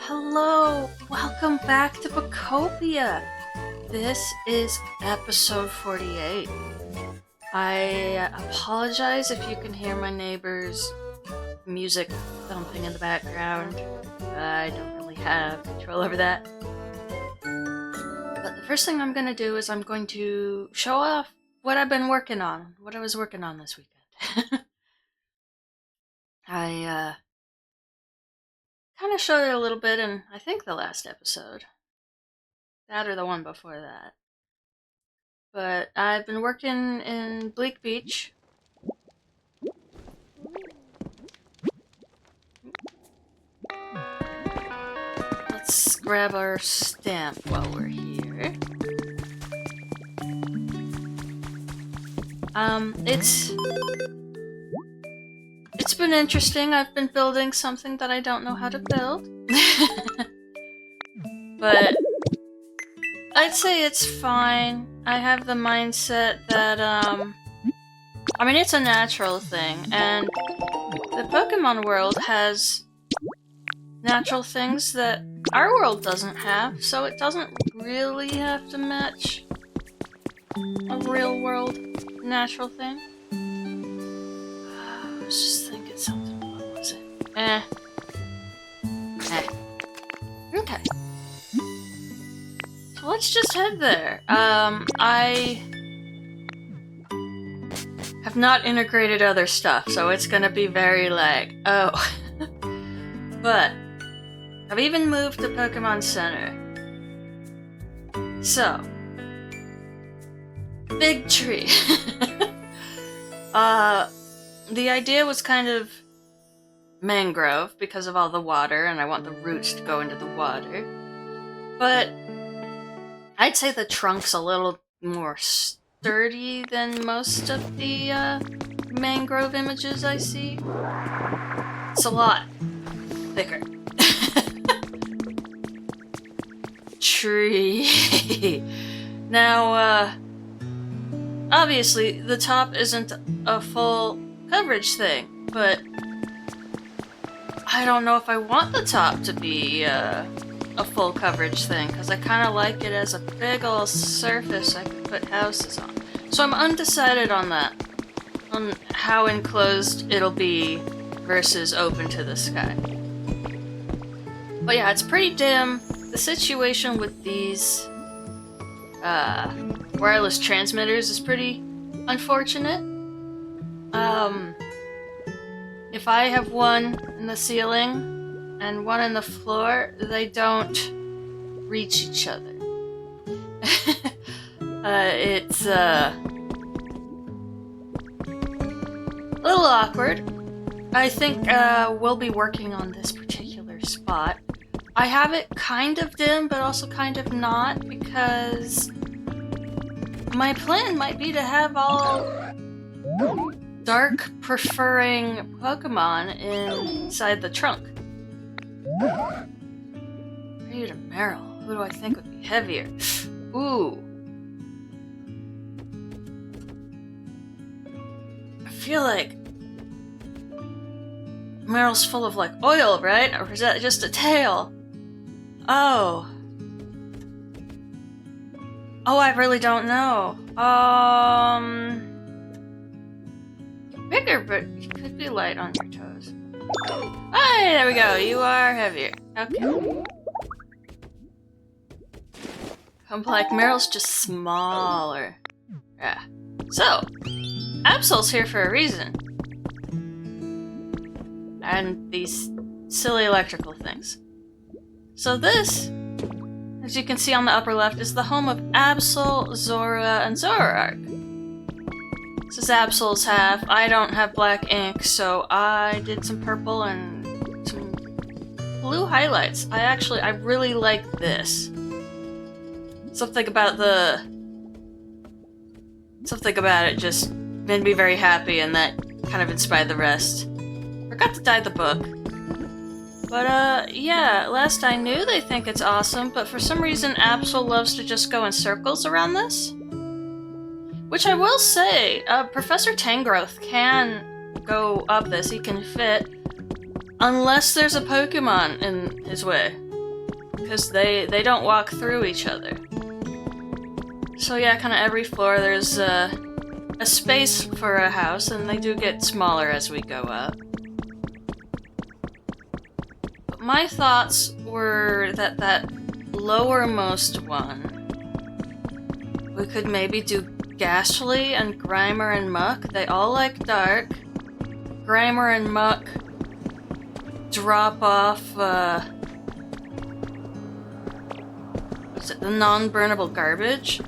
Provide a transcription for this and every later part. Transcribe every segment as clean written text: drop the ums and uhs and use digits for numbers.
Hello, welcome back to Pokopia. This is episode 48. I apologize if you can hear my neighbor's music thumping in the background. I don't really have control over that. But the first thing I'm going to do is I'm going to show off what I've been working on, what I was working on this weekend. I kind of showed it a little bit in, I think, the last episode. That or the one before that. But I've been working in Bleak Beach. Let's grab our stamp while we're here. It's been interesting. I've been building something that I don't know how to build. But I'd say it's fine. I have the mindset that, I mean, it's a natural thing, and the Pokemon world has natural things that our world doesn't have, so it doesn't really have to match a real world natural thing. I was just thinking something. What was it? Okay. So let's just head there. I have not integrated other stuff, so it's gonna be very like, oh. But I've even moved to Pokemon Center. So, big tree. The idea was kind of mangrove because of all the water, and I want the roots to go into the water. But I'd say the trunk's a little more sturdy than most of the mangrove images I see. It's a lot thicker. Tree. Now, obviously, the top isn't a full coverage thing, but I don't know if I want the top to be a full coverage thing, because I kind of like it as a big ol' surface I can put houses on. So I'm undecided on that, on how enclosed it'll be versus open to the sky. But yeah, it's pretty dim. The situation with these wireless transmitters is pretty unfortunate. If I have one in the ceiling and one in the floor, they don't reach each other. It's a little awkward. I think we'll be working on this particular spot. I have it kind of dim, but also kind of not, because my plan might be to have all dark preferring Pokemon inside the trunk. Reed and Meryl, who do I think would be heavier? Ooh. I feel like Meryl's full of like oil, right? Or is that just a tail? Oh. Oh, I really don't know. Bigger, but you could be light on your toes. Hey, there we go. You are heavier. Okay. I'm like, Meryl's just smaller. Yeah. So, Absol's here for a reason. And these silly electrical things. So this, as you can see on the upper left, is the home of Absol, Zora, and Zoroark. This is Absol's half. I don't have black ink, so I did some purple and some blue highlights. I really like this. Something about it just made me very happy, and that kind of inspired the rest. Forgot to dye the book. But, yeah, last I knew they think it's awesome, but for some reason Absol loves to just go in circles around this. Which I will say, Professor Tangrowth can go up this, he can fit, unless there's a Pokemon in his way. because they don't walk through each other. So yeah, kind of every floor there's a space for a house, and they do get smaller as we go up. But my thoughts were that lowermost one, we could maybe do Gastly and Grimer and Muck. They all like dark. Grimer and Muck drop off what's it, the non-burnable garbage,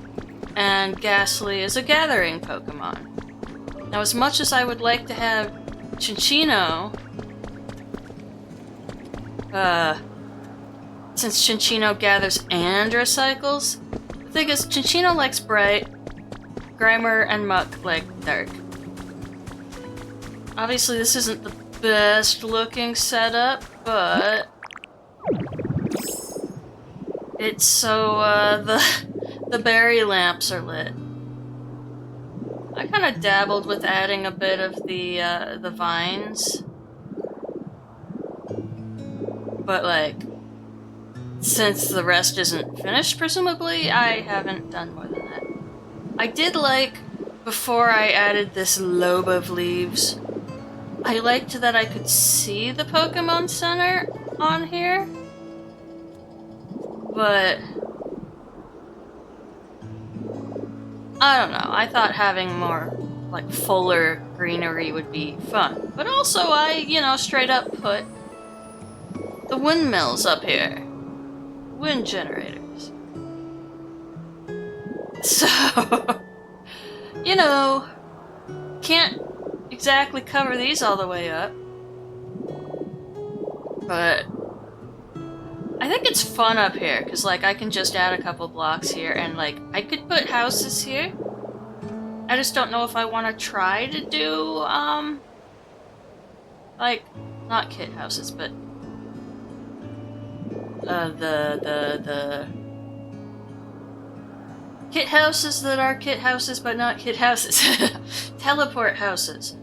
and Gastly is a gathering Pokemon. Now, as much as I would like to have Cinccino, since Cinccino gathers and recycles, the thing is, Cinccino likes bright, Grimer and Muck like dark. Obviously, this isn't the best looking setup, but it's so the berry lamps are lit. I kind of dabbled with adding a bit of the vines, but like, since the rest isn't finished, presumably, I haven't done more than that. I did like, before I added this lobe of leaves, I liked that I could see the Pokemon Center on here, but I don't know, I thought having more, like, fuller greenery would be fun. But also I, you know, straight up put the windmills up here. Wind generators. So, you know, can't exactly cover these all the way up, but I think it's fun up here, because, like, I can just add a couple blocks here, and, like, I could put houses here. I just don't know if I want to try to do, like, not kit houses, but, the kit houses that are kit houses, but not kit houses. Teleport houses.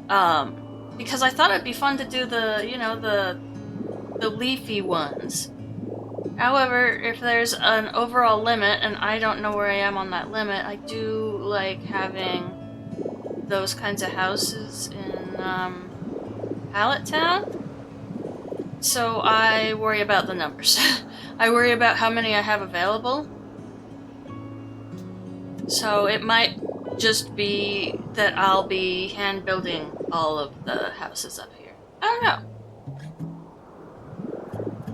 Because I thought it'd be fun to do the, you know, the leafy ones. However, if there's an overall limit, and I don't know where I am on that limit, I do like having those kinds of houses in Pallet Town. So I worry about the numbers. I worry about how many I have available. So it might just be that I'll be hand building all of the houses up here. I don't know.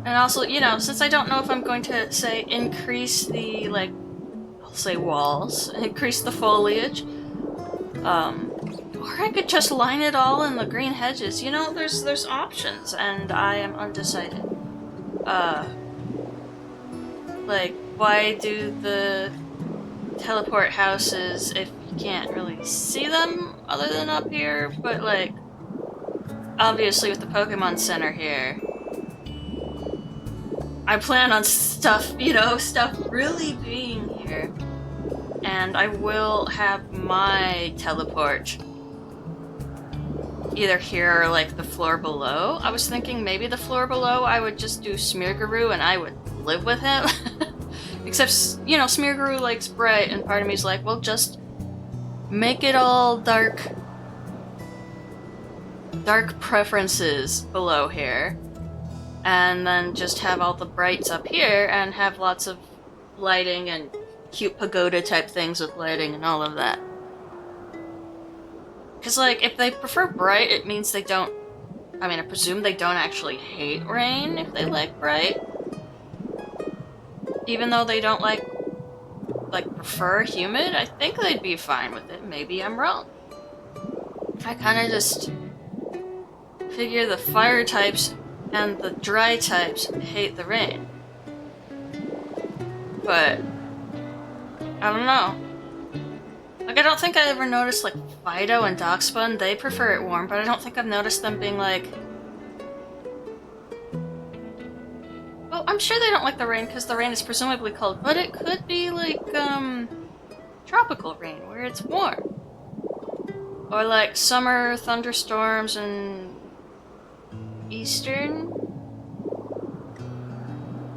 And also, you know, since I don't know if I'm going to, say, increase the, like, I'll say walls, increase the foliage, or I could just line it all in the green hedges. You know, there's options, and I am undecided. Like, why do the teleport houses if you can't really see them other than up here? But, like, obviously with the Pokemon Center here, I plan on stuff, you know, stuff really being here. And I will have my teleport either here or, like, the floor below. I was thinking maybe the floor below I would just do Smeargarou and I would live with him. Except, you know, Smeargarou likes bright, and part of me's like, well, just make it all dark preferences below here. And then just have all the brights up here and have lots of lighting and cute pagoda type things with lighting and all of that. Because, like, if they prefer bright, it means they don't... I mean, I presume they don't actually hate rain if they like bright. Even though they don't like, prefer humid, I think they'd be fine with it. Maybe I'm wrong. I kind of just figure the fire types and the dry types hate the rain. But I don't know. Like, I don't think I ever noticed, like, Fido and Darkspun, they prefer it warm, but I don't think I've noticed them being like... Well, I'm sure they don't like the rain because the rain is presumably cold, but it could be like, tropical rain where it's warm. Or like summer thunderstorms and Eastern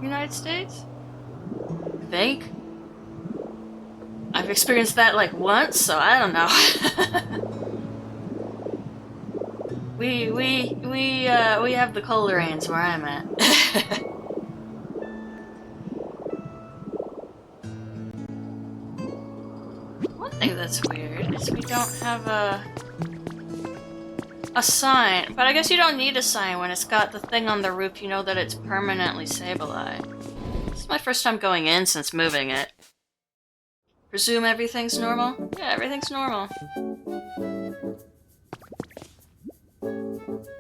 United States? I think. I've experienced that like once, so I don't know. we have the cold rains where I'm at. One thing that's weird is we don't have a sign, but I guess you don't need a sign when it's got the thing on the roof. You know that it's permanently stabilized. This is my first time going in since moving it. Presume everything's normal? Yeah, everything's normal.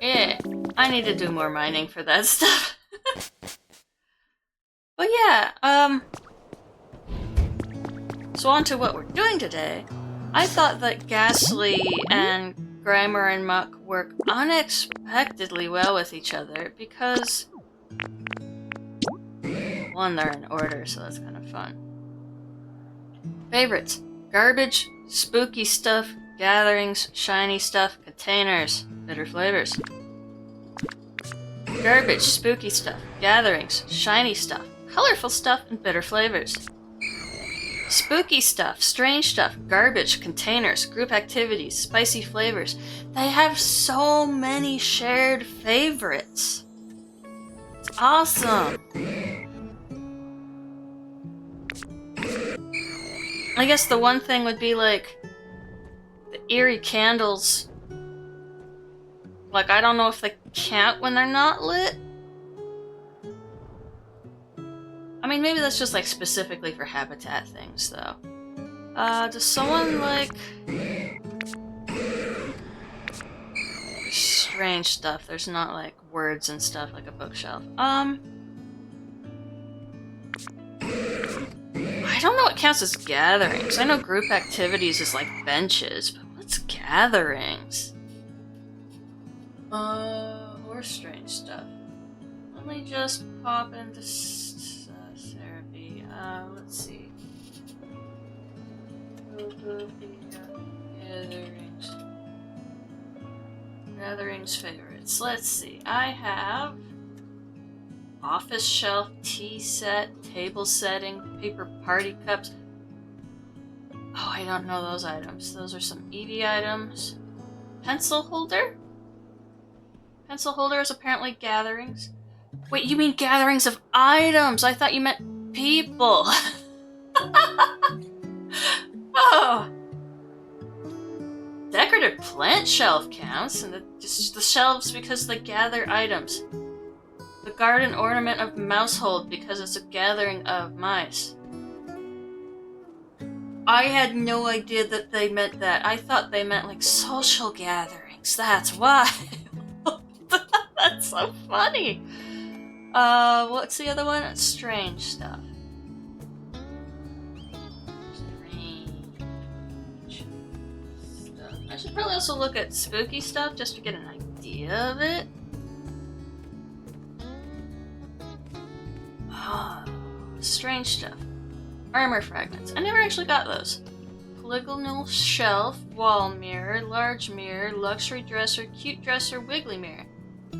Yeah, I need to do more mining for that stuff. But yeah, so on to what we're doing today. I thought that Gastly and Grimer and Muck work unexpectedly well with each other because... one, they're in order, so that's kind of fun. Favorites: garbage, spooky stuff, gatherings, shiny stuff, containers, bitter flavors. Garbage, spooky stuff, gatherings, shiny stuff, colorful stuff, and bitter flavors. Spooky stuff, strange stuff, garbage, containers, group activities, spicy flavors. They have so many shared favorites. It's awesome. I guess the one thing would be like the eerie candles. Like, I don't know if they count when they're not lit. I mean, maybe that's just like specifically for habitat things, though. Does someone like strange stuff? There's not like words and stuff like a bookshelf. I don't know what counts as gatherings. I know group activities is like benches, but what's gatherings? Or strange stuff. Let me just pop into therapy. Let's see. Gatherings. Gatherings favorites. Let's see. I have office shelf, tea set, table setting, paper party cups. Oh, I don't know those items. Those are some Eevee items. Pencil holder? Pencil holder is apparently gatherings. Wait, you mean gatherings of items? I thought you meant people. Oh. Decorative plant shelf counts, and the shelves because they gather items. The garden ornament of mousehold because it's a gathering of mice. I had no idea that they meant that. I thought they meant like social gatherings. That's why. That's so funny. What's the other one? Strange stuff. Strange stuff. I should probably also look at spooky stuff just to get an idea of it. Strange stuff. Armor fragments. I never actually got those. Polygonal shelf, wall mirror, large mirror, luxury dresser, cute dresser, wiggly mirror.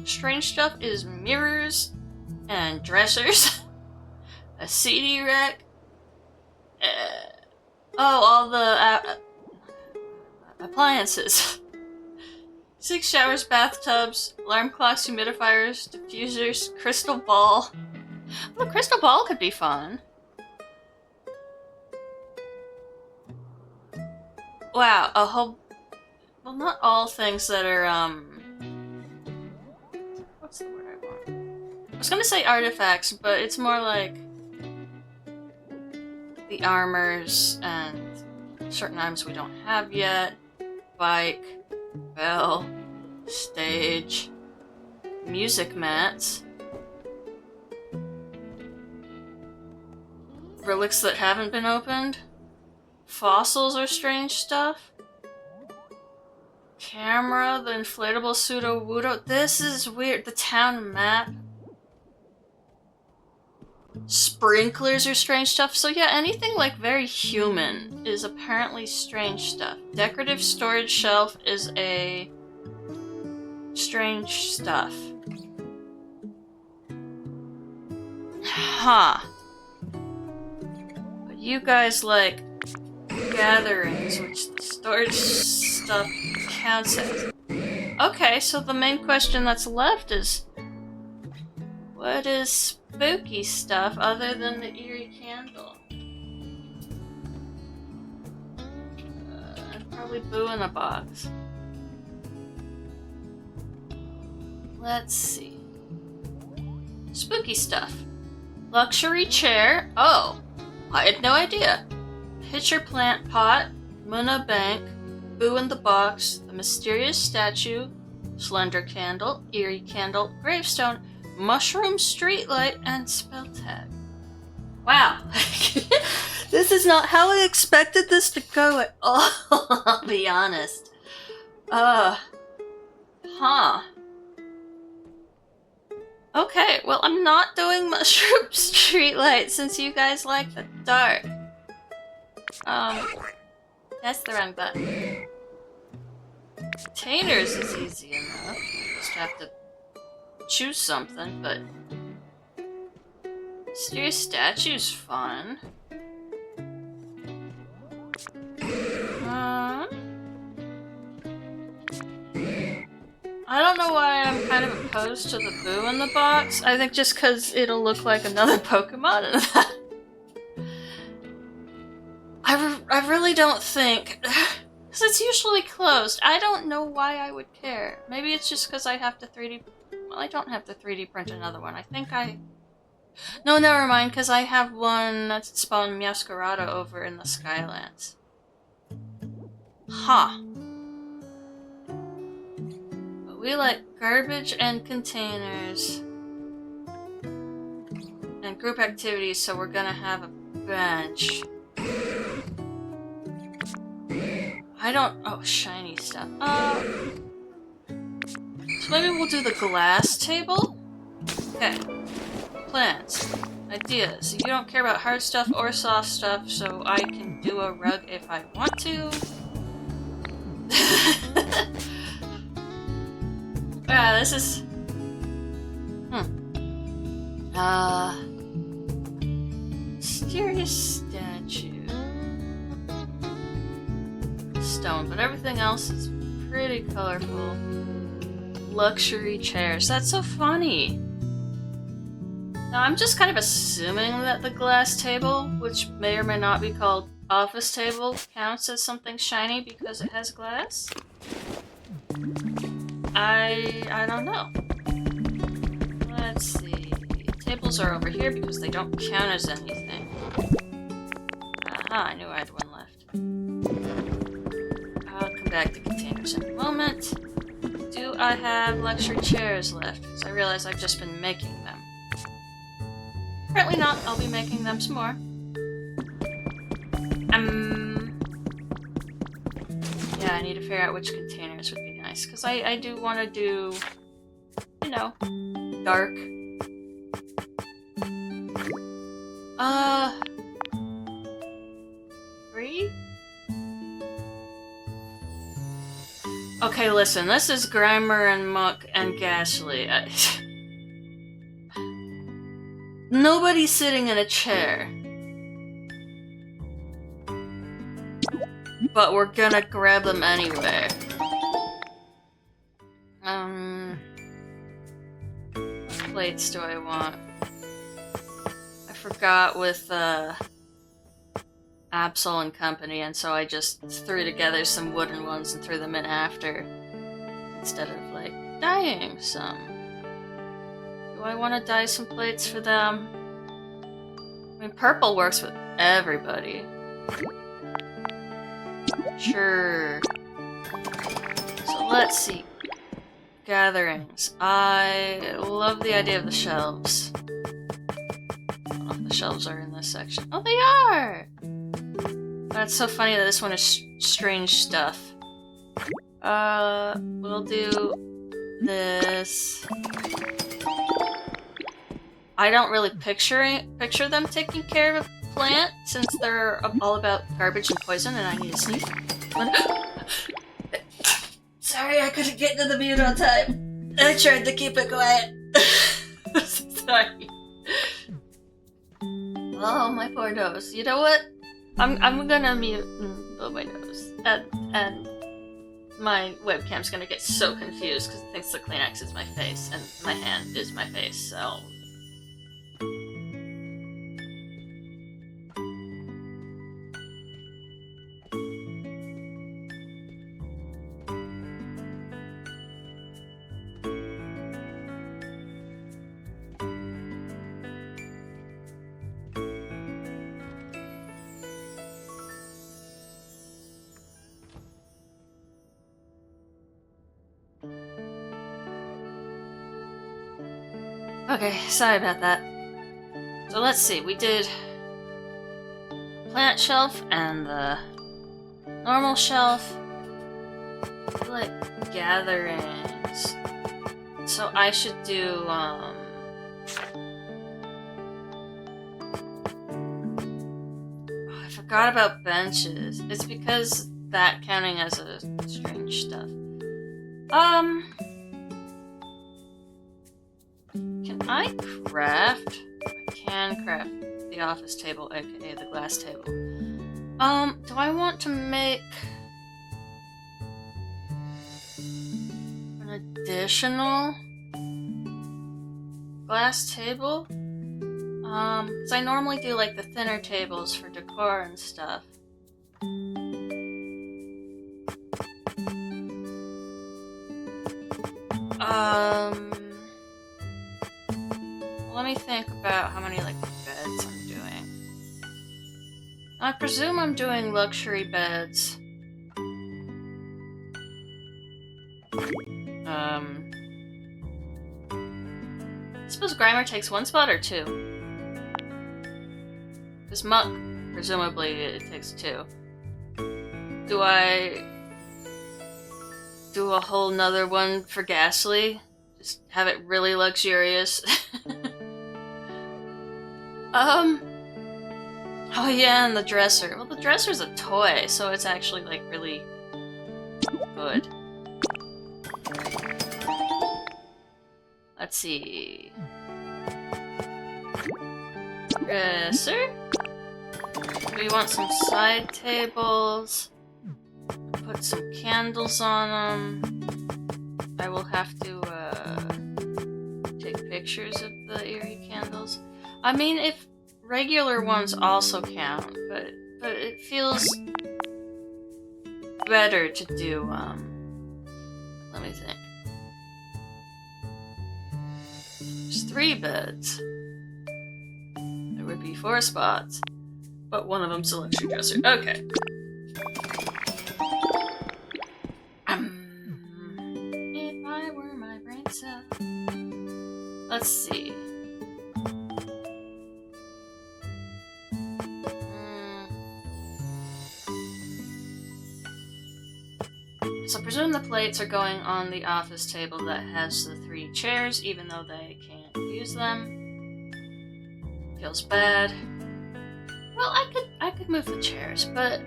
Strange stuff is mirrors and dressers. A CD rack. All the appliances. 6 showers, bathtubs, alarm clocks, humidifiers, diffusers, crystal ball. Well, the crystal ball could be fun. Wow, a whole... Well, not all things that are, what's the word I want? I was gonna say artifacts, but it's more like the armors and certain items we don't have yet. Bike, bell, stage, music mats. Relics that haven't been opened. Fossils are strange stuff. Camera, the inflatable pseudo-wudo. This is weird. The town map. Sprinklers are strange stuff. So yeah, anything like very human is apparently strange stuff. Decorative storage shelf is a strange stuff. Huh. But you guys like gatherings, which the storage stuff counts as. Okay, so the main question that's left is, what is spooky stuff other than the eerie candle? And probably Boo in a box. Let's see. Spooky stuff. Luxury chair. Oh, I had no idea. Pitcher plant pot, Muna bank, Boo in the box, the mysterious statue, slender candle, eerie candle, gravestone, mushroom streetlight, and spell tag. Wow. This is not how I expected this to go at all, I'll be honest. Huh. Okay, well, I'm not doing mushroom streetlight since you guys like the dark. That's the wrong button. Containers is easy enough. Just have to choose something, but mysterious statue's fun. I don't know why I'm kind of opposed to the Boo in the box. I think just because it'll look like another Pokemon and that. I really don't think, because it's usually closed. I don't know why I would care. Maybe it's just because I have to 3D... Well, I don't have to 3D print another one. I think I... No, never mind, because I have one that's spawned Meowscarada over in the Skylands. Huh. But we like garbage and containers. And group activities, so we're gonna have a bench. I don't... Oh, shiny stuff. So maybe we'll do the glass table? Okay. Plans. Ideas. You don't care about hard stuff or soft stuff, so I can do a rug if I want to. Yeah, this is... Mysterious statue. Stone, but everything else is pretty colorful. Luxury chairs. That's so funny. Now, I'm just kind of assuming that the glass table, which may or may not be called office table, counts as something shiny because it has glass. I don't know. Let's see. Tables are over here because they don't count as anything. Aha, I knew I had one left. I'll come back to containers in a moment. Do I have luxury chairs left? Because I realize I've just been making them. Apparently not. I'll be making them some more. Yeah, I need to figure out which containers would be nice. Because I do want to do, you know, dark. Three? Okay, listen, this is Grimer and Muck and Gastly. Nobody's sitting in a chair. But we're gonna grab them anyway. What plates do I want? I forgot with, Absol and company, and so I just threw together some wooden ones and threw them in after, instead of, like, dyeing some. Do I want to dye some plates for them? I mean, purple works with everybody. Sure. So let's see. Gatherings. I love the idea of the shelves. Oh, the shelves are in this section. Oh, they are! That's so funny that this one is strange stuff. We'll do this. I don't really picture them taking care of a plant since they're all about garbage and poison, and I need to sneeze. Sorry, I couldn't get to the mute on time. I tried to keep it quiet. Sorry. Oh, my poor nose. You know what? I'm gonna mute and blow my nose. And my webcam's gonna get so confused because it thinks the Kleenex is my face and my hand is my face, so... Okay, sorry about that. So let's see, we did plant shelf and the normal shelf. I like gatherings. So I should do, oh, I forgot about benches. It's because that counting as a strange stuff. Can I craft? I can craft the office table, aka the glass table. Do I want to make an additional glass table? Because I normally do like the thinner tables for decor and stuff. Let me think about how many, like, beds I'm doing. I presume I'm doing luxury beds. I suppose Grimer takes one spot or two. Because Muck, presumably, it takes two. Do I do a whole nother one for Gastly? Just have it really luxurious? Oh yeah, and the dresser. Well, the dresser's a toy, so it's actually, like, really good. Let's see. Dresser? We want some side tables. Put some candles on them. I will have to, take pictures of the eerie candles. I mean, if regular ones also count, but it feels better to do, let me think. There's 3 beds. There would be 4 spots, but one of them's a luxury dresser. Okay. If I were my brain cell. Let's see. So presume the plates are going on the office table that has the 3 chairs, even though they can't use them. Feels bad. Well, I could move the chairs, but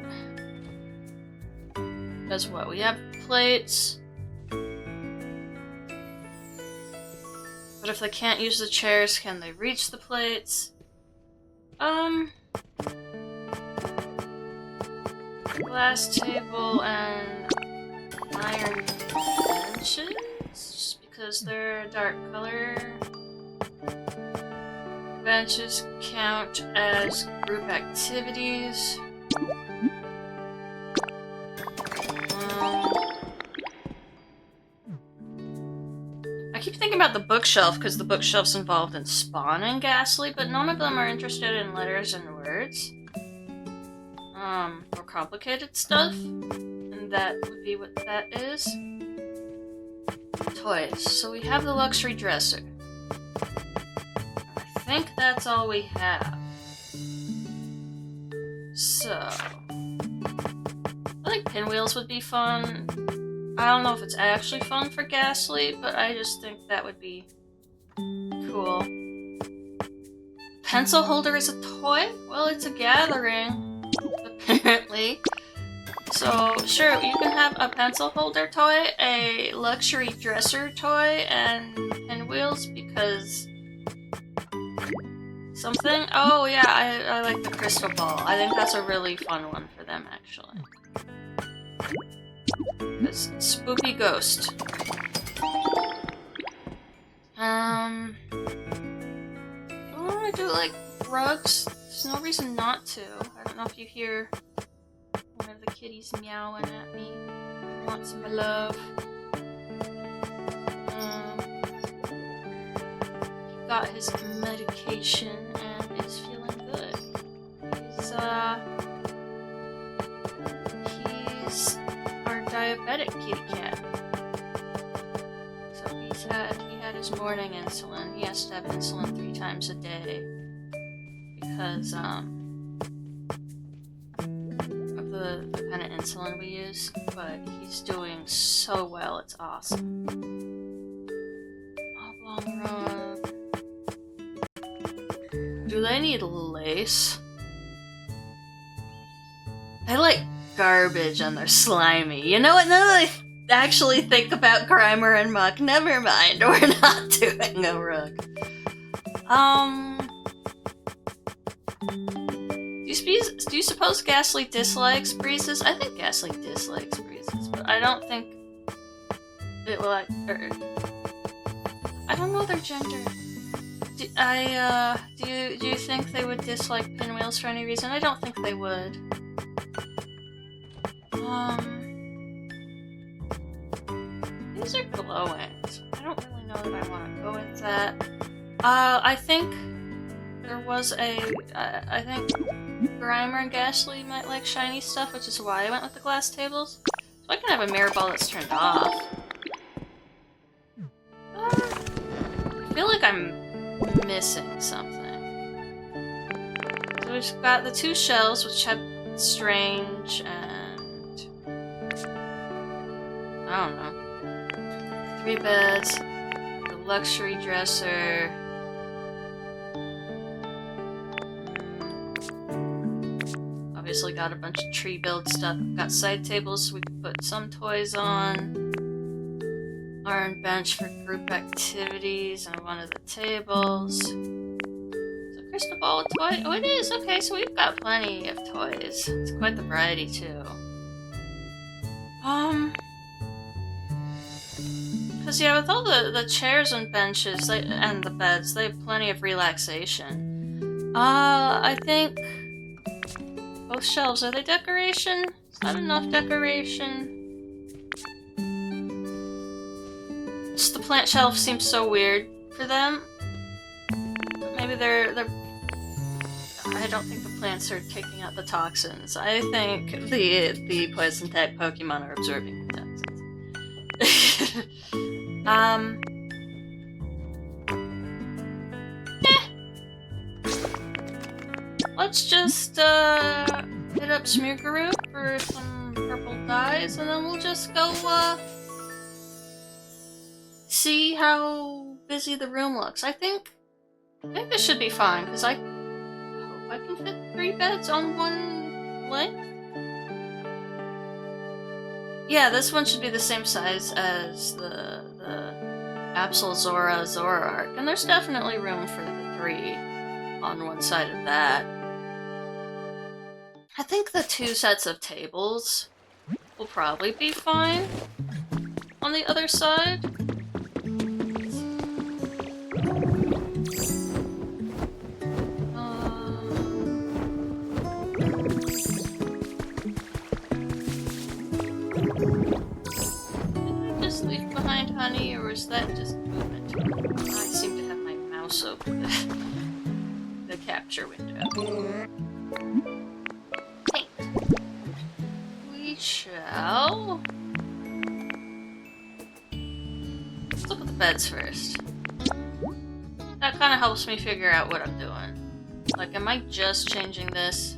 guess what? We have plates. But if they can't use the chairs, can they reach the plates? Glass table and iron benches, just because they're a dark color. Benches count as group activities. I keep thinking about the bookshelf because the bookshelf's involved in spawning Gastly, but none of them are interested in letters and words. More complicated stuff. That would be what that is. Toys. So we have the luxury dresser. I think that's all we have. So I think pinwheels would be fun. I don't know if it's actually fun for Gastly, but I just think that would be cool. Pencil holder is a toy? Well, it's a gathering, apparently. So, sure, you can have a pencil holder toy, a luxury dresser toy, and pinwheels, because Something? Oh yeah, I like the crystal ball. I think that's a really fun one for them, actually. It's spooky ghost. I want to do like rugs. There's no reason not to. I don't know if you hear one of the kitties meowing at me. Wants my love. He got his medication and is feeling good. He's our diabetic kitty cat. So he had his morning insulin. He has to have insulin 3 times a day because of the kind of insulin we use. But he's doing so well, it's awesome. Oblong rug. Do they need lace? They like garbage and they're slimy. You know what? Now that I actually think about Grimer and Muck, never mind. We're not doing a rug. Do you suppose Gastly dislikes breezes? I think Gastly dislikes breezes, but I don't think it will. I don't know their gender. Do you think they would dislike pinwheels for any reason? I don't think they would. These are glowing, so I don't really know that I want to go with that. I think there was I think Grimer and Gastly might like shiny stuff, which is why I went with the glass tables. So I can have a mirror ball that's turned off. I feel like I'm missing something. So we've got the 2 shelves, which have strange and I don't know. 3 beds, the luxury dresser. Obviously got a bunch of tree build stuff. Got side tables so we can put some toys on. Iron bench for group activities on one of the tables. So crystal ball with toy. Oh, it is! Okay, so we've got plenty of toys. It's quite the variety, too. Because, yeah, with all the chairs and benches and the beds, they have plenty of relaxation. I think both shelves, are they decoration? Is that enough decoration? Just the plant shelf seems so weird for them. But maybe they're... I don't think the plants are taking out the toxins. I think the poison type Pokemon are absorbing the toxins. Let's just hit up Smeargaroo for some purple dyes, and then we'll just go see how busy the room looks. I think this should be fine, because I hope I can fit 3 beds on one length. Yeah, this one should be the same size as the Absol Zora Zoroark, and there's definitely room for the 3 on one side of that. I think the 2 sets of tables will probably be fine on the other side. Did I just leave behind honey, or is that just movement? I seem to have my mouse open the capture window. Shall... Let's look at the beds first. That kind of helps me figure out what I'm doing. Like, am I just changing this?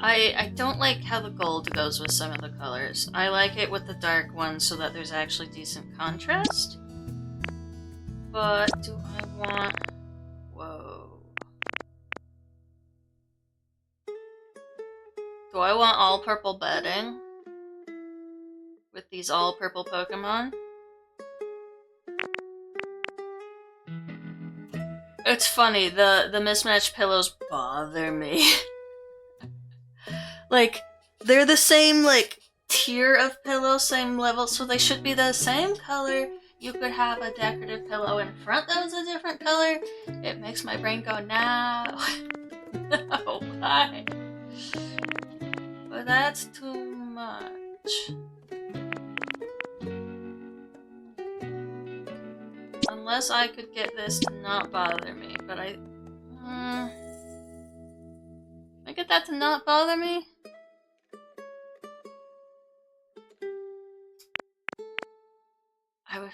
I don't like how the gold goes with some of the colors. I like it with the dark ones so that there's actually decent contrast. But do I want... Whoa. Do I want all purple bedding? With these all purple Pokemon? It's funny, the mismatched pillows bother me. Like, they're the same, like, tier of pillow, same level, so they should be the same color. You could have a decorative pillow in front that was a different color. It makes my brain go, no. No, why? But that's too much. Unless I could get this to not bother me, but I get that to not bother me? I would,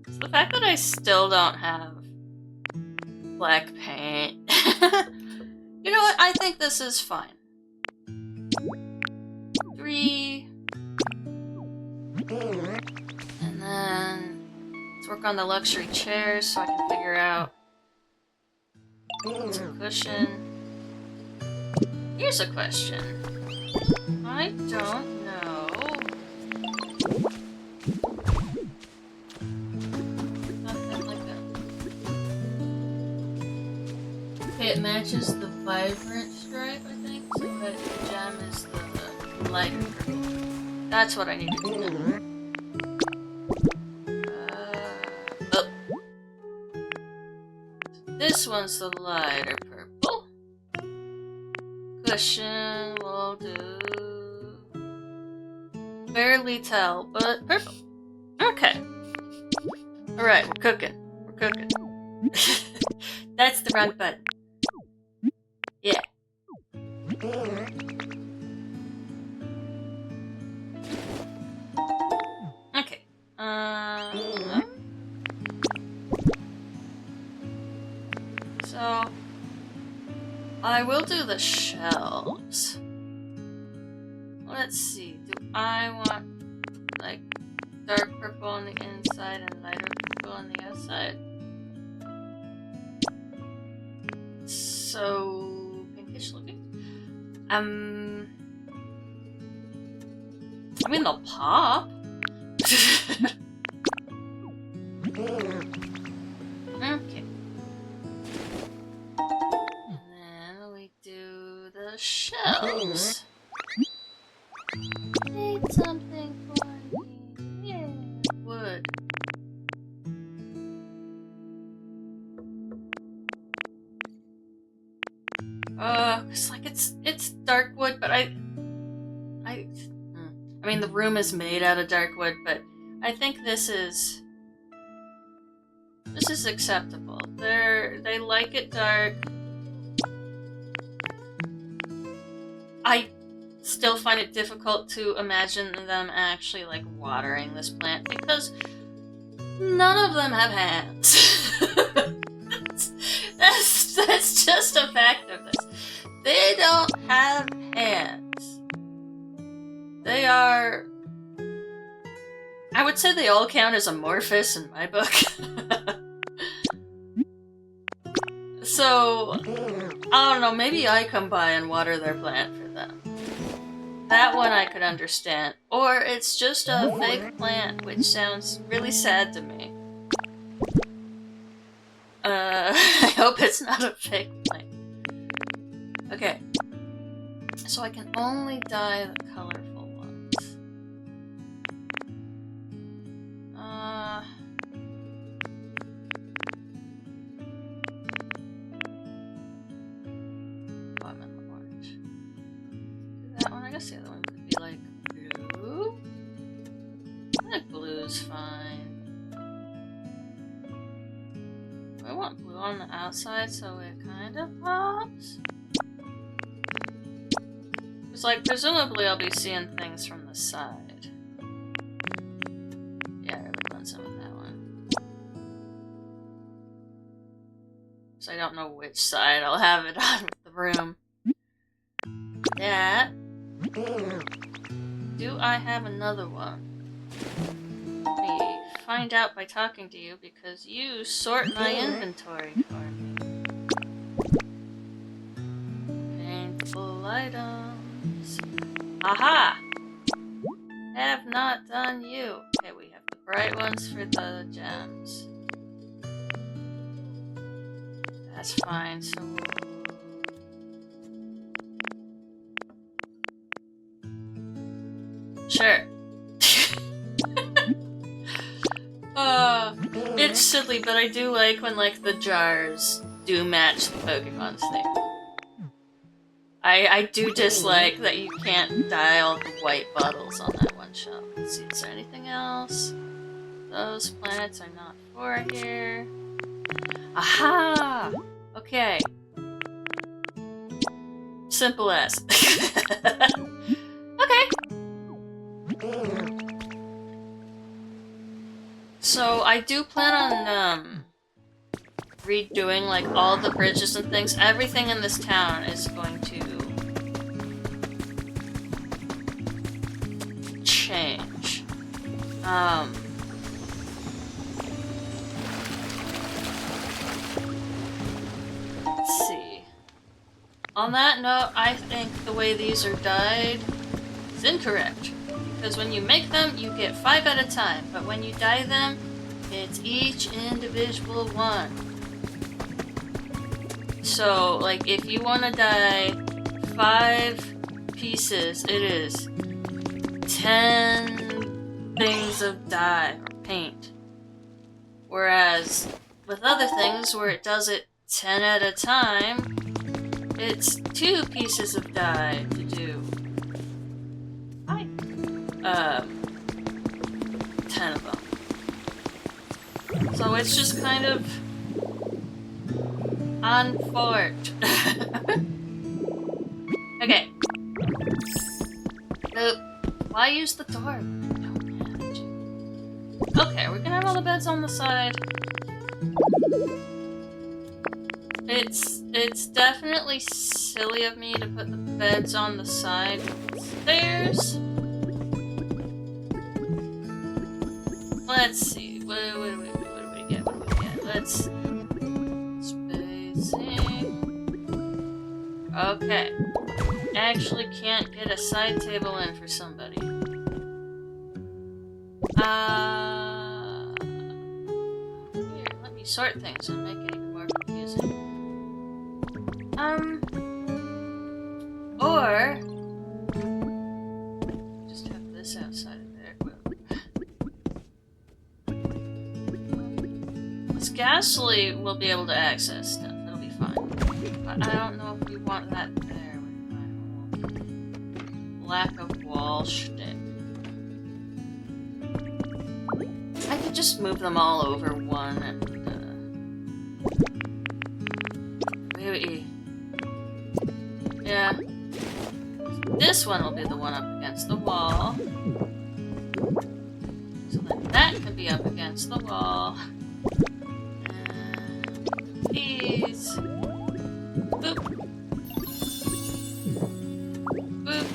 It's the fact that I still don't have black paint. You know what? I think this is fine. 3. And then let's work on the luxury chairs so I can figure out some cushion. Here's a question. I don't know. Nothing like that. Okay, it matches the vibrant stripe, I think, so that the gem is the lighter purple. That's what I need to do. Oh. This one's the lighter purple. Cushion will do. Barely tell, but purple. Okay. Alright, we're cooking. We're cooking. That's the wrong button. Yeah. Okay. So I will do the shelves. Let's see. Do I want like dark purple on the inside and lighter purple on the outside? So pinkish looking. I mean they'll pop. Okay. And then we do the shelves. Need something for me. Yeah. Wood. It's like it's dark wood, but I mean the room is made out of dark wood, but I think this is acceptable. They like it dark. I still find it difficult to imagine them actually like watering this plant because none of them have hands. that's just a fact of this. They don't have hands. They are, I would say they all count as amorphous in my book. So, I don't know, maybe I come by and water their plant for them. That one I could understand. Or it's just a fake plant, which sounds really sad to me. I hope it's not a fake plant. Okay. So I can only dye the colorful ones. Lemon orange. Do that one. I guess the other one could be like blue. I think blue's fine. I want blue on the outside so it kind of pops. It's like, presumably I'll be seeing things from the side. Yeah, I really want some of that one. So I don't know which side I'll have it on with the room. That. Do I have another one? Let me find out by talking to you because you sort my inventory for me. items. Aha! Have not done you. Okay, we have the bright ones for the gems. That's fine, so sure. It's silly, but I do like when, like, the jars do match the Pokemon's name. I do dislike that you can't dye all the white bottles on that one shop. Let's see, is there anything else? Those planets are not for here. Aha! Okay. Simple as. Okay. So I do plan on redoing like all the bridges and things. Everything in this town is going to change. Let's see. On that note, I think the way these are dyed is incorrect. Because when you make them, you get 5 at a time, but when you dye them, it's each individual one. So, like, if you want to dye 5 pieces, it is 10 things of dye or paint. Whereas, with other things, where it does it 10 at a time, it's 2 pieces of dye to do 10 of them. So it's just kind of unforked. Okay. Why use the door? Okay, we're gonna have all the beds on the side. It's definitely silly of me to put the beds on the side of the stairs. Let's see. What do we get? Let's spacing. Okay. Actually can't get a side table in for somebody. Here, let me sort things and make it even more confusing. Or just have this outside of there. This Gastly will be able to access stuff. It'll be fine. But I don't know if we want that there with my lack of wall shtick. I could just move them all over one and maybe. Yeah. This one will be the one up against the wall. So then that can be up against the wall. And these. Boop. Boop.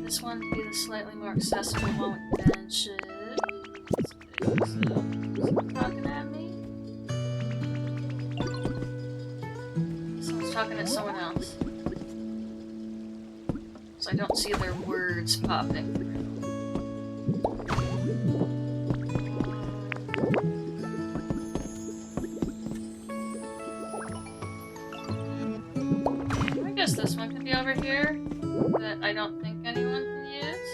This one would be the slightly more accessible one with benches. Someone's talking at me? Someone's talking at someone else. So I don't see their words popping through. I guess this one could be over here. That I don't think anyone can use.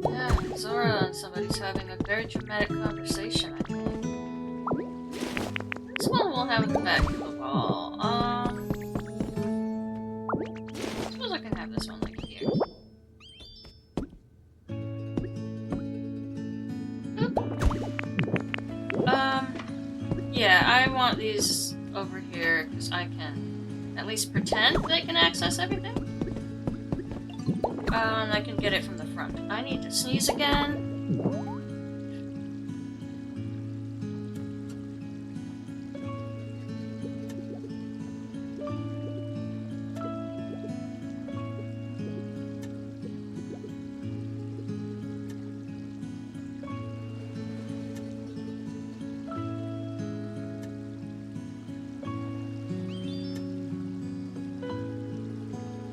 Yeah, Zora and somebody's having a very dramatic conversation, I think. This one we'll have at the back of the wall. I suppose I can have this one like here. Yeah, I want these over here because I can at least pretend they can access everything. And I can get it from the front. I need to sneeze again.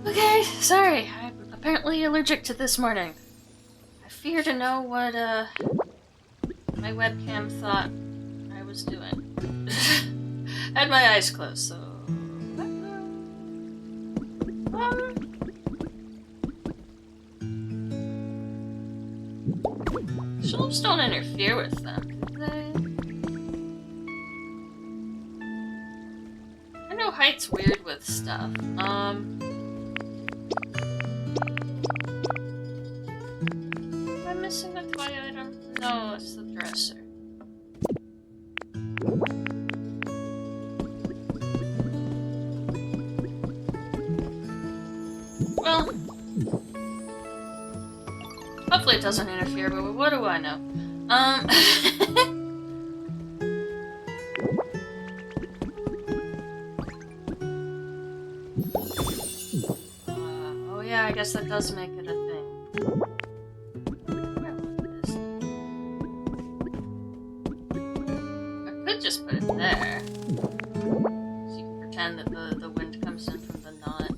Okay, sorry. I'm apparently allergic to this morning. I fear to know what, my webcam thought I was doing. I had my eyes closed, so... Shelves don't interfere with them, do they? I know height's weird with stuff. Am I missing a toy item? No, it's the dresser. Well, hopefully it doesn't interfere, but what do I know? Oh yeah, I guess that does make it a thing. I could just put it there. So you can pretend that the wind comes in from the knot.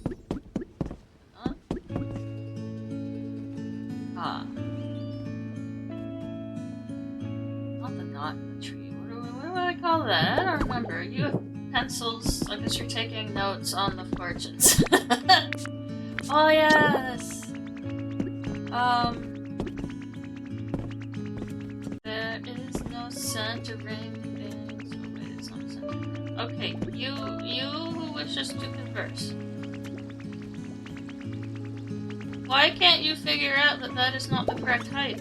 Ah. Not the knot in the tree. What do I call that? I don't remember. You have pencils. I guess you're taking notes on the fortunes. Oh, yes! There is no centering things. Oh, wait, it's not centering. Okay, you who wishes to converse. Why can't you figure out that that is not the correct height?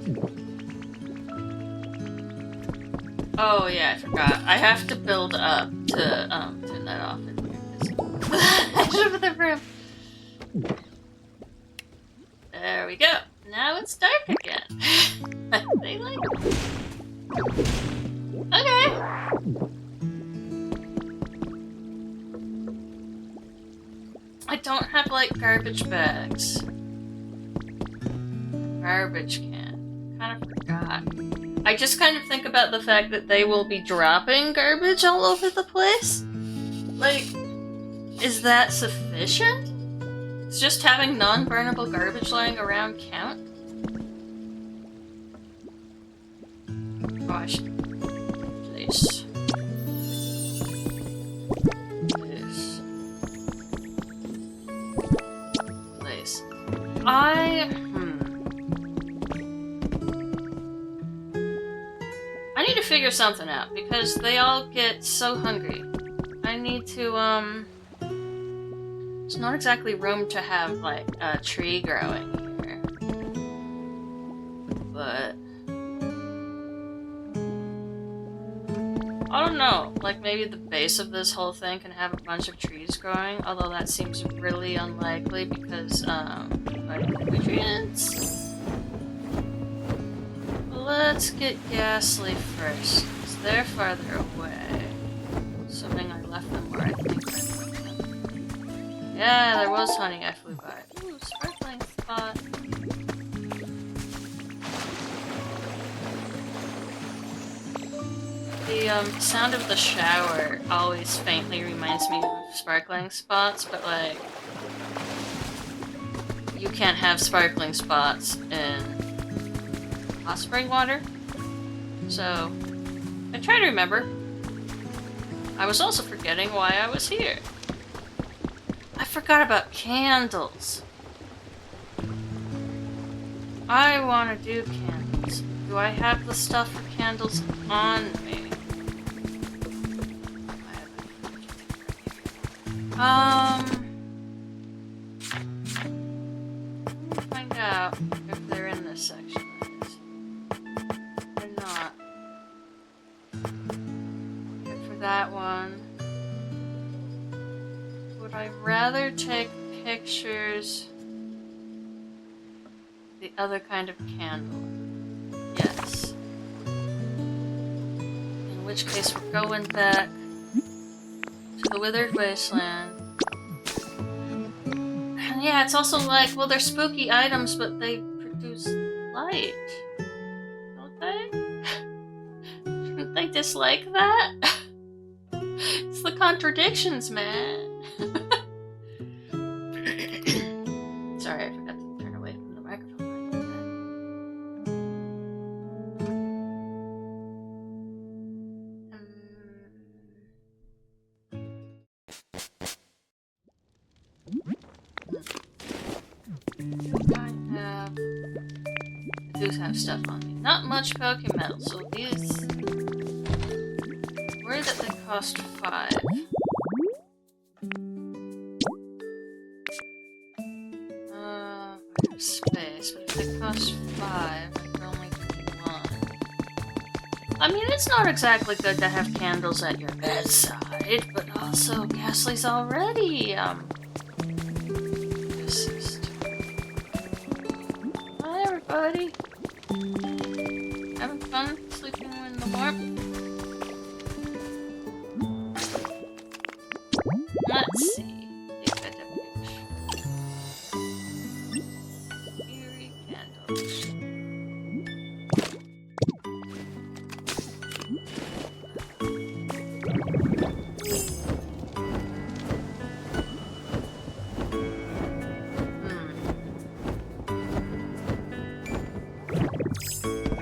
Oh yeah, I forgot. I have to build up to turn that off in here. I should have put the room. There we go. Now it's dark again. They like it. Okay. I don't have like garbage bags. Garbage can. Kind of forgot. I just kind of think about the fact that they will be dropping garbage all over the place. Like, is that sufficient? Is just having non-burnable garbage lying around count? Oh, I should place. Place. I need to figure something out because they all get so hungry. I need to, there's not exactly room to have, like, a tree growing here. But... I don't know. Like, maybe the base of this whole thing can have a bunch of trees growing, although that seems really unlikely because, like, nutrients? Let's get Gastly first, because they're farther away. Assuming I left them where I think I left them. Yeah, there was honey, I flew by. Ooh, sparkling spot. The sound of the shower always faintly reminds me of sparkling spots, but like, you can't have sparkling spots in hot spring water. So, I try to remember. I was also forgetting why I was here. I forgot about candles. I want to do candles. Do I have the stuff for candles on me? Let me find out if they're in this section. They're not. Good for that one. would I rather take pictures the other kind of candle? Yes. In which case we're going back to the Withered Wasteland. And yeah, it's also like, well, they're spooky items, but they produce light. Don't they? Shouldn't they dislike that? It's the contradictions, man. Sorry, I forgot to turn away from the microphone. I do have stuff on me. Not much Pokemon, so these... Worried that they cost 5. I have space, but if they cost 5, I can only do 1. I mean, it's not exactly good to have candles at your bedside, but also Gastly's already, assist. Hi, everybody. Having fun sleeping in the warmth? Let's see. Take a picture. Eerie candles.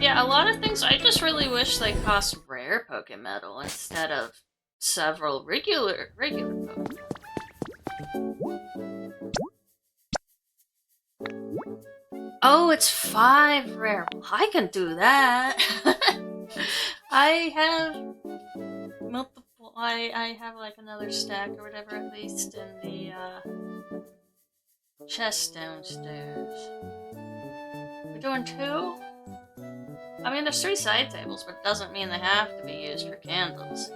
Yeah, a lot of things I just really wish they cost rare Pokemetal instead of several regular Pokemon. Oh, it's 5 rare. Well, I can do that. I have multiple. I have like another stack or whatever at least in the chest downstairs. We're doing 2? I mean, there's 3 side tables, but it doesn't mean they have to be used for candles.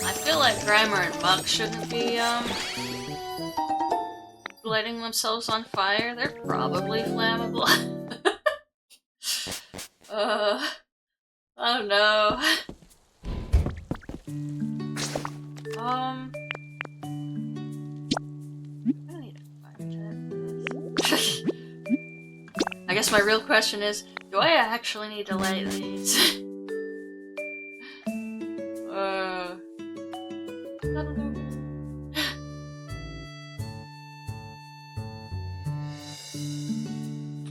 I feel like Grimer and Buck shouldn't be, lighting themselves on fire. They're probably flammable. Oh no. I need a fire jet. I guess my real question is, do I actually need to light these? I don't know.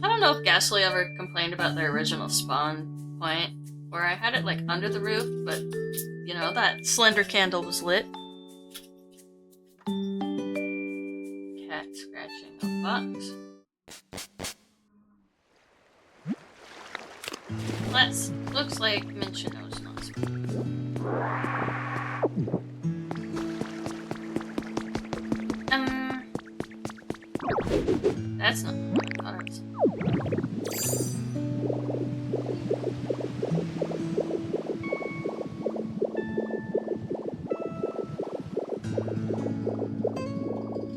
I don't know if Gastly ever complained about their original spawn point, where I had it like under the roof, but you know, that slender candle was lit. Cat scratching a box. Looks like Minchino's not spooky. That's not what I thought it was.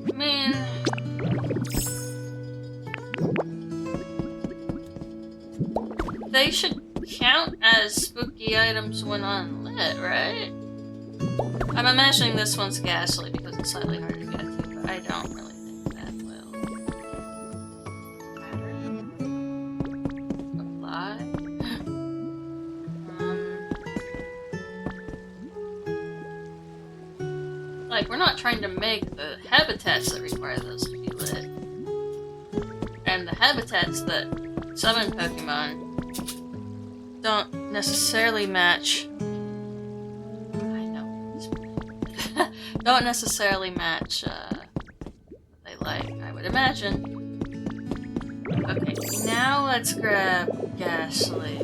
I mean... They should count as spooky items when unlit, right? I'm imagining this one's Gastly because it's slightly harder to get to, but I don't really think that will matter. Apply. Like, we're not trying to make the habitats that require those to be lit. And the habitats that summon Pokemon don't necessarily match. I know. Don't necessarily match what they like, I would imagine. Okay, now let's grab Gastly.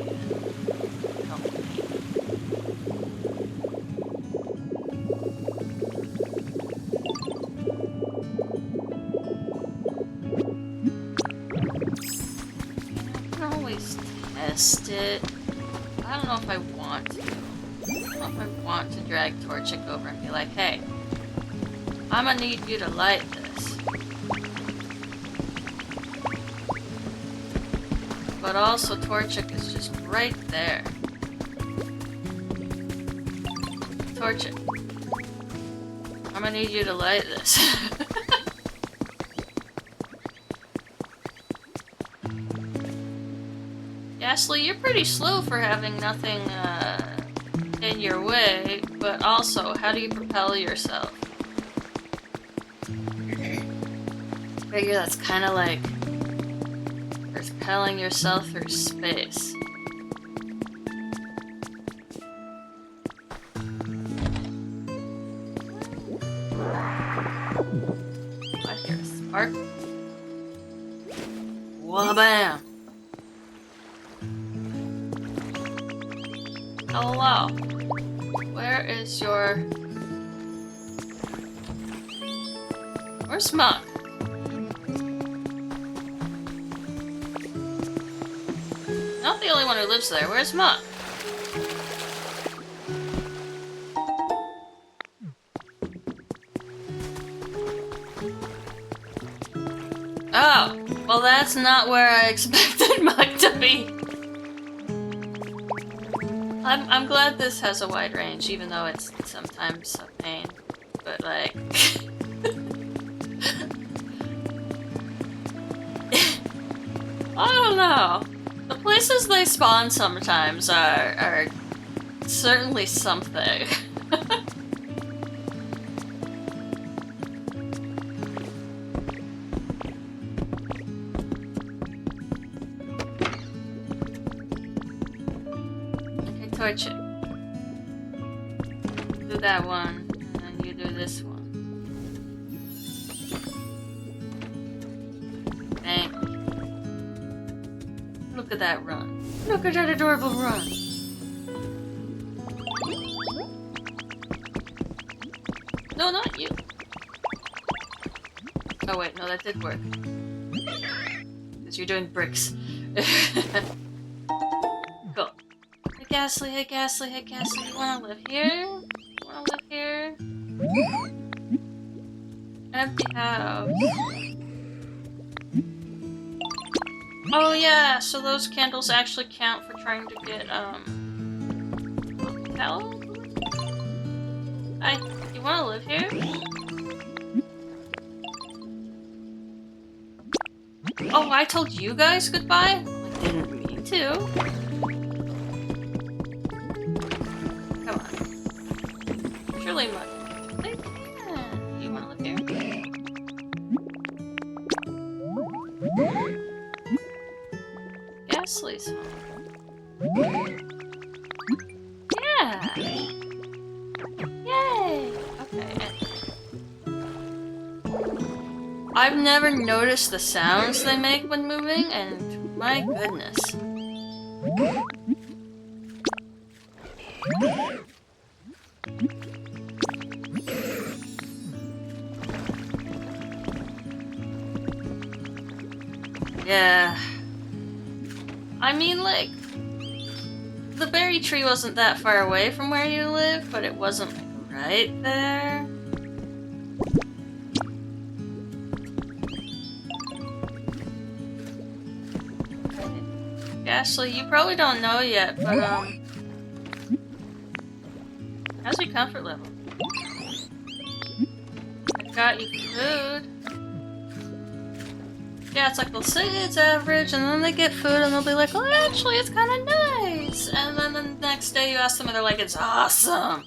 I can always test it. I don't know if I want to. I don't know if I want to drag Torchic over and be like, hey, I'm gonna need you to light this. But also, Torchic is just right there. Torchic. I'm gonna need you to light this. Gastly, you're pretty slow for having nothing in your way, but also, how do you propel yourself? Figure that's kind of like propelling yourself through space. I hear a spark. Wabam! Hello. Where is your... Where's Muck? Not the only one who lives there. Where's Muck? Oh, well that's not where I expected Muck to be. I'm glad this has a wide range, even though it's sometimes a pain. But like... I don't know. The places they spawn sometimes are certainly something. Okay, torch it. Do that one, and then you do this one. Thank you. Look at that run. Look at that adorable run. No, not you. Oh wait, no, that did work. Because you're doing bricks. Cool. Hey Gastly, hey Gastly, hey Gastly, you wanna live here? You wanna live here? Empty house. Oh yeah, so those candles actually count for trying to get, hell? You wanna live here? Oh, I told you guys goodbye? I didn't mean to. Come on. Surely Muck. They can. You wanna live here? Gastly's home. Yeah! Yay! Okay. I've never noticed the sounds they make when moving, and my goodness. Yeah. I mean, like, the berry tree wasn't that far away from where you live, but it wasn't like, right there. Gastly, you probably don't know yet, but, how's your comfort level? I got you food. Yeah, it's like they'll say it's average, and then they get food, and they'll be like, well, actually, it's kind of nice. And then the next day you ask them, and they're like, it's awesome.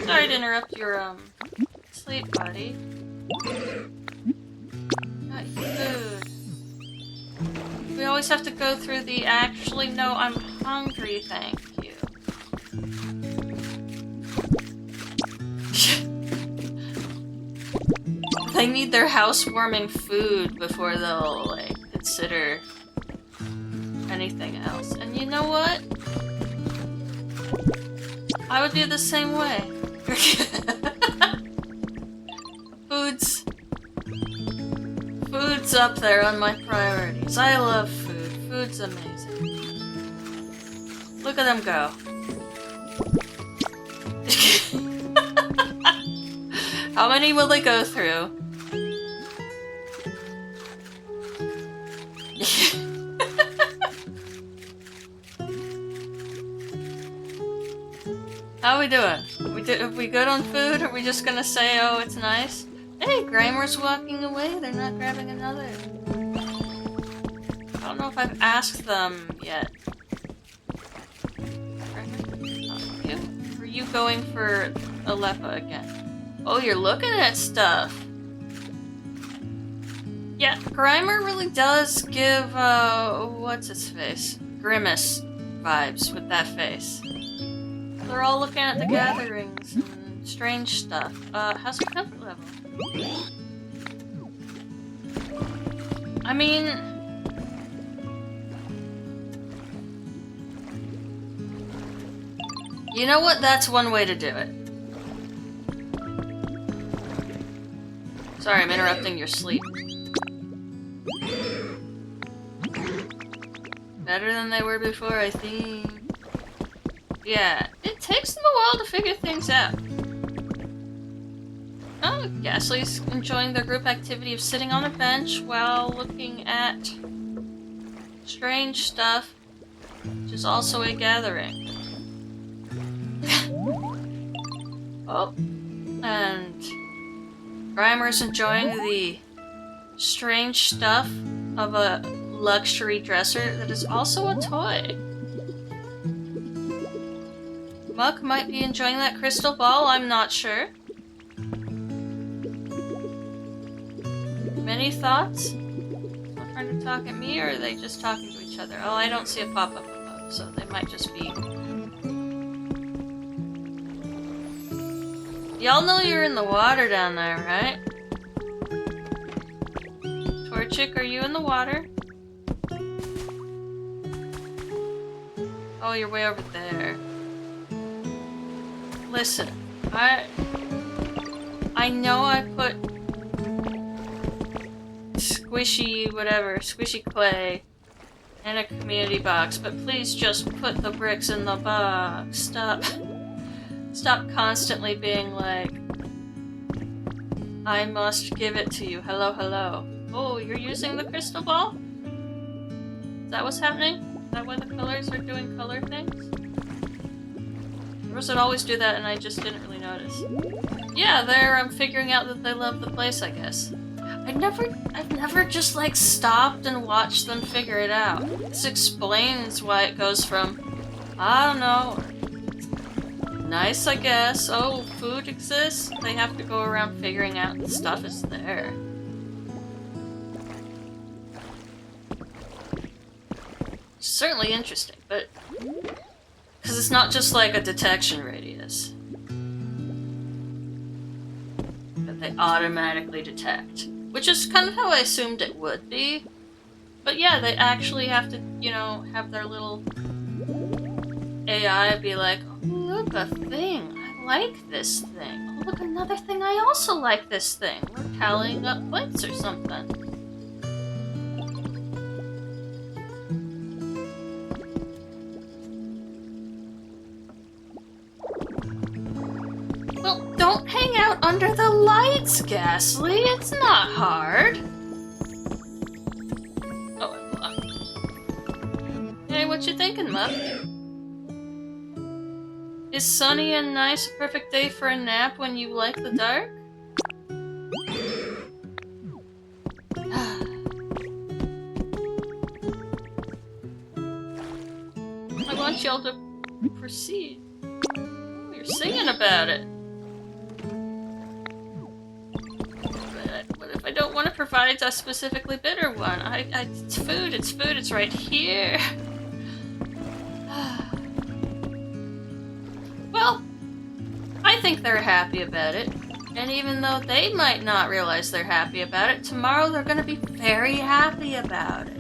Sorry to interrupt your, sleep, buddy. Got you food. We always have to go through the, actually, no, I'm hungry, thank you. They need their housewarming food before they'll, like, consider anything else. And you know what? I would be the same way. Food's up there on my priorities. I love food. Food's amazing. Look at them go. How many will they go through? How are we doing? Are we good on food? Are we just gonna say, oh, it's nice? Hey, Grimer's walking away. They're not grabbing another. I don't know if I've asked them yet. Are you going for Aleppa again? Oh, you're looking at stuff. Yeah, Grimer really does give, what's its face? Grimace vibes with that face. They're all looking at the gatherings and strange stuff. How's your comfort level? I mean... You know what? That's one way to do it. Sorry, I'm interrupting your sleep. Better than they were before, I think. Yeah, it takes them a while to figure things out. Oh, Gastly's enjoying their group activity of sitting on a bench while looking at strange stuff, which is also a gathering. Oh, and Grimer's enjoying the strange stuff of a luxury dresser that is also a toy. Muck might be enjoying that crystal ball, I'm not sure. Many thoughts? Not trying to talk at me, or are they just talking to each other? Oh, I don't see a pop-up above, so they might just be... Y'all know you're in the water down there, right? Torchic, are you in the water? Oh, you're way over there. Listen, I know I put squishy whatever, squishy clay in a community box, but please just put the bricks in the box. Stop constantly being like, I must give it to you. Hello, hello. Oh, you're using the crystal ball? Is that what's happening? Is that why the colors are doing color things? Or does it always do that and I just didn't really notice? Yeah, I'm figuring out that they love the place, I guess. I've never just like stopped and watched them figure it out. This explains why it goes from, I don't know, nice, I guess. Oh, food exists? They have to go around figuring out the stuff is there. Certainly interesting, but... Because it's not just like a detection radius that they automatically detect. Which is kind of how I assumed it would be. But yeah, they actually have to, you know, have their little AI be like, oh, look, a thing. I like this thing. Oh, look, another thing. I also like this thing. We're tallying up points or something. Well, don't hang out under the lights, Gastly. It's not hard. Oh, I'm blocked. Hey, what you thinking, Muff? Is sunny and nice a perfect day for a nap when you like the dark? I want y'all to proceed. Oh, you're singing about it. But if I don't want to provide a specifically bitter one, it's food, it's right here. Well, I think they're happy about it. And even though they might not realize they're happy about it, tomorrow they're going to be very happy about it.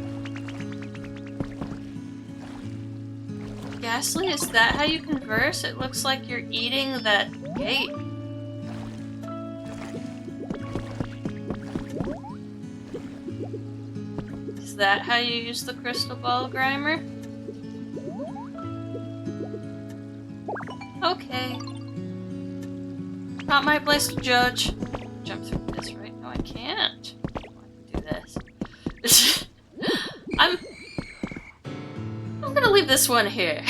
Gastly, is that how you converse? It looks like you're eating that gate. Is that how you use the crystal ball, Grimer? Okay. Not my place to judge. jump through this, right? No, I can't. I can do this. I'm gonna leave this one here.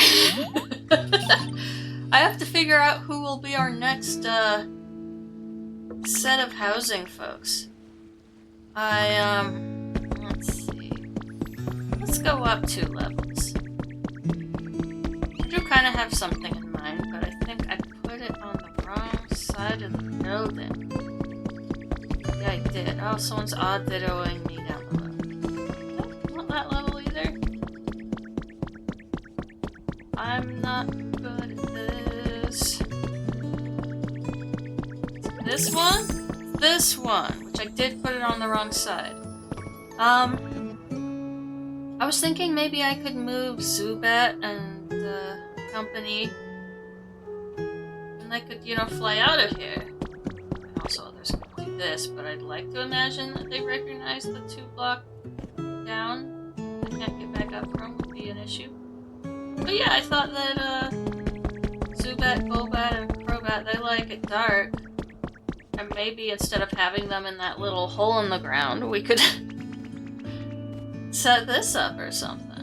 I have to figure out who will be our next set of housing folks. Let's see. Let's go up 2 levels. I do kind of have something in mind, but I think I put it on the wrong side of the building. Yeah, I did. Oh, someone's odd dittoing me down the level. Nope, not that level either. I'm not good at this. This one? This one, which I did put it on the wrong side. I was thinking maybe I could move Zubat and company, and I could, you know, fly out of here. And also others could do this, but I'd like to imagine that they recognize the 2-block down I can't get back up from would be an issue. But yeah, I thought that Zubat, Golbat, and Crobat, they like it dark. And maybe instead of having them in that little hole in the ground, we could set this up or something.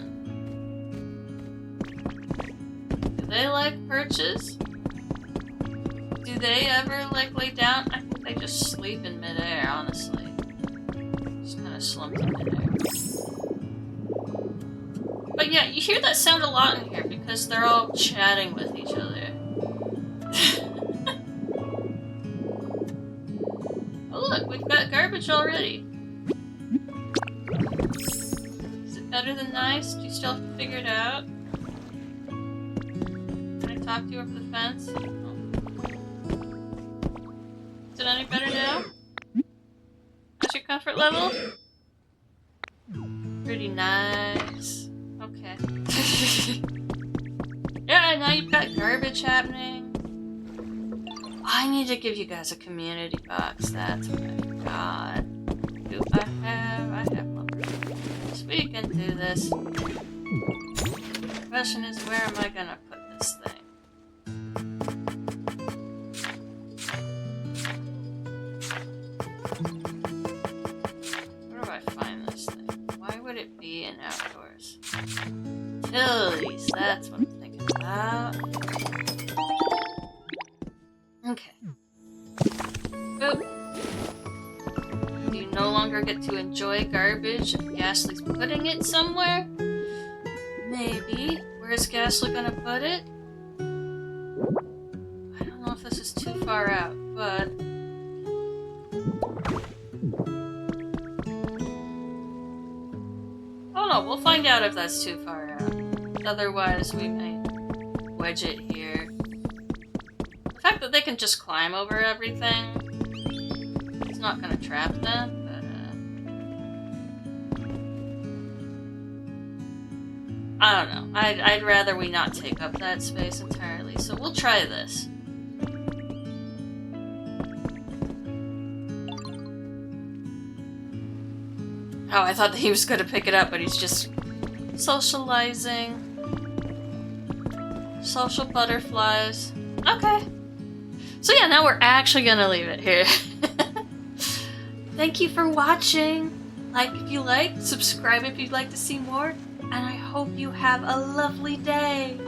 Do they like perches? Do they ever like lay down? I think they just sleep in midair, honestly. Just kind of slumped in midair. But yeah, you hear that sound a lot in here because they're all chatting with each other. Oh look, we've got garbage already. Is it better than nice? Do you still have to figure it out? Can I talk to you over the fence? Oh. Is it any better now? How's your comfort level? Pretty nice. Okay. Yeah, now you've got garbage happening. I need to give you guys a community box. That's what I forgot. Do I have? I have lumber. So we can do this. The question is, where am I gonna put this thing? Where do I find this thing? Why would it be in outdoors? Utilities, that's what I'm thinking about. Okay. Boop. Do you no longer get to enjoy garbage and Gastly's putting it somewhere? Maybe. Where's Gastly gonna put it? I don't know if this is too far out, but... Oh no, we'll find out if that's too far out. Otherwise, we may wedge it here. The fact that they can just climb over everything, it's not gonna trap them, but I don't know. I'd rather we not take up that space entirely, so we'll try this. Oh, I thought that he was gonna pick it up, but he's just socializing. Social butterflies. Okay. So yeah, now we're actually gonna leave it here. Thank you for watching. Like if you like, subscribe if you'd like to see more, and I hope you have a lovely day.